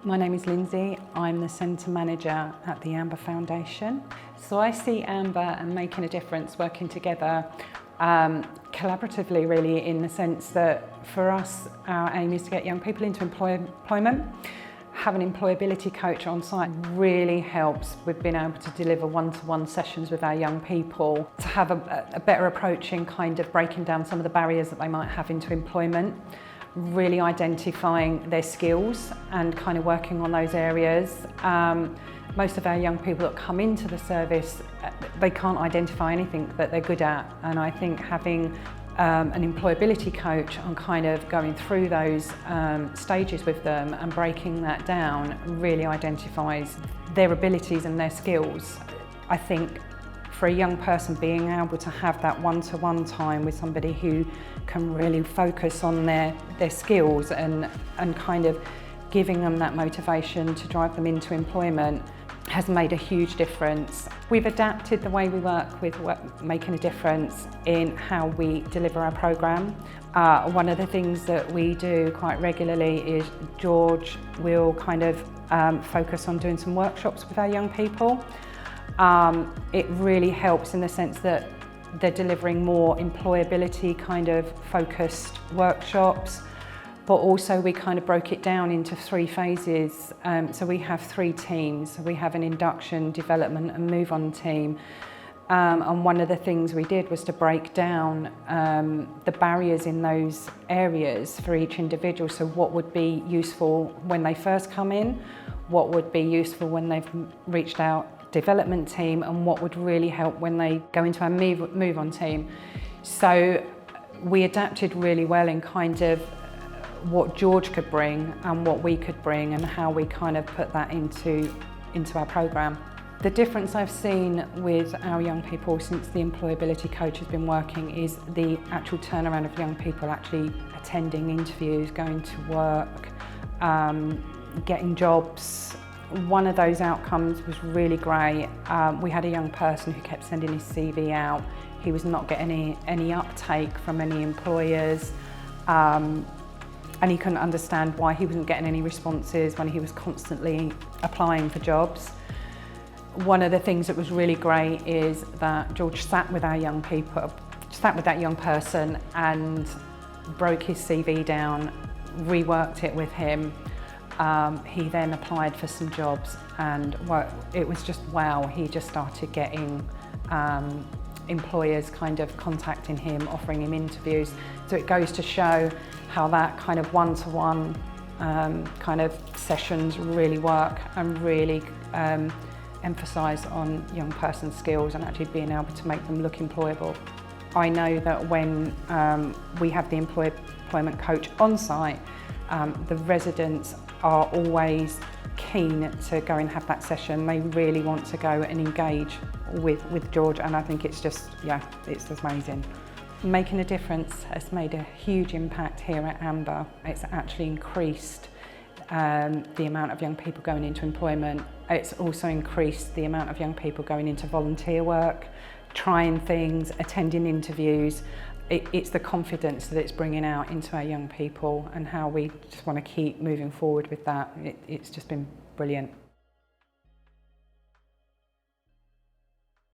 My name is Linsay. I'm the Centre Manager at the Amber Foundation. So I see Amber and Making a Difference working together collaboratively, really, in the sense that for us, our aim is to get young people into employment. Have an employability coach on site really helps with being able to deliver one-to-one sessions with our young people, to have a better approach in kind of breaking down some of the barriers that they might have into employment, really identifying their skills and kind of working on those areas. Most of our young people that come into the service, they can't identify anything that they're good at, and I think having an employability coach on kind of going through those stages with them and breaking that down really identifies their abilities and their skills. I think for a young person, being able to have that one-to-one time with somebody who can really focus on their skills and kind of giving them that motivation to drive them into employment has made a huge difference. We've adapted the way we work with Making a Difference in how we deliver our programme. One of the things that we do quite regularly is George will kind of focus on doing some workshops with our young people. It really helps in the sense that they're delivering more employability kind of focused workshops, but also we kind of broke it down into 3 phases. So we have 3 teams. We have an induction, development and move on team. And one of the things we did was to break down the barriers in those areas for each individual. So what would be useful when they first come in, what would be useful when they've reached our development team, and what would really help when they go into our move on team. So we adapted really well in kind of what George could bring and what we could bring, and how we kind of put that into our programme. The difference I've seen with our young people since the employability coach has been working is the actual turnaround of young people actually attending interviews, going to work, getting jobs. One of those outcomes was really great. We had a young person who kept sending his CV out. He was not getting any uptake from any employers. And he couldn't understand why he wasn't getting any responses when he was constantly applying for jobs. One of the things that was really great is that George sat with our young people, sat with that young person and broke his CV down, reworked it with him. He then applied for some jobs, and it was just wow. He just started getting employers kind of contacting him, offering him interviews. So it goes to show how that kind of one-to-one kind of sessions really work and really emphasise on young person's skills and actually being able to make them look employable. I know that when we have the employment coach on site, the residents are always keen to go and have that session. They really want to go and engage with George, and I think it's just, yeah, it's amazing. Making a Difference has made a huge impact here at Amber. It's actually increased the amount of young people going into employment. It's also increased the amount of young people going into volunteer work, trying things, attending interviews. It's the confidence that it's bringing out into our young people, and how we just want to keep moving forward with that. It's just been brilliant.